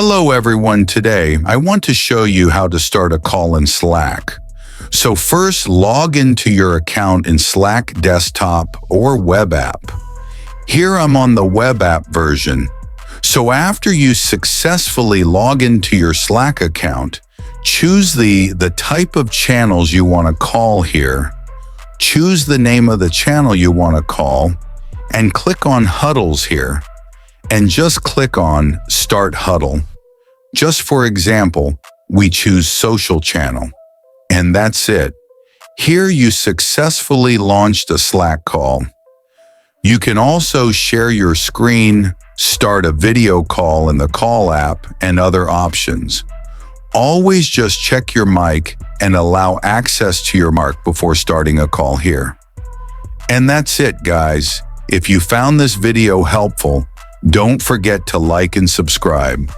Hello everyone, today I want to show you how to start a call in Slack. So first, log into your account in Slack desktop or web app. Here I'm on the web app version. So after you successfully log into your Slack account, choose the type of channels you want to call here. Choose the name of the channel you want to call and click on huddles here. And just click on Start Huddle. Just for example, we choose Social Channel. And that's it. Here you successfully launched a Slack call. You can also share your screen, start a video call in the call app, and other options. Always just check your mic and allow access to your mic before starting a call here. And that's it, guys. If you found this video helpful, don't forget to like and subscribe.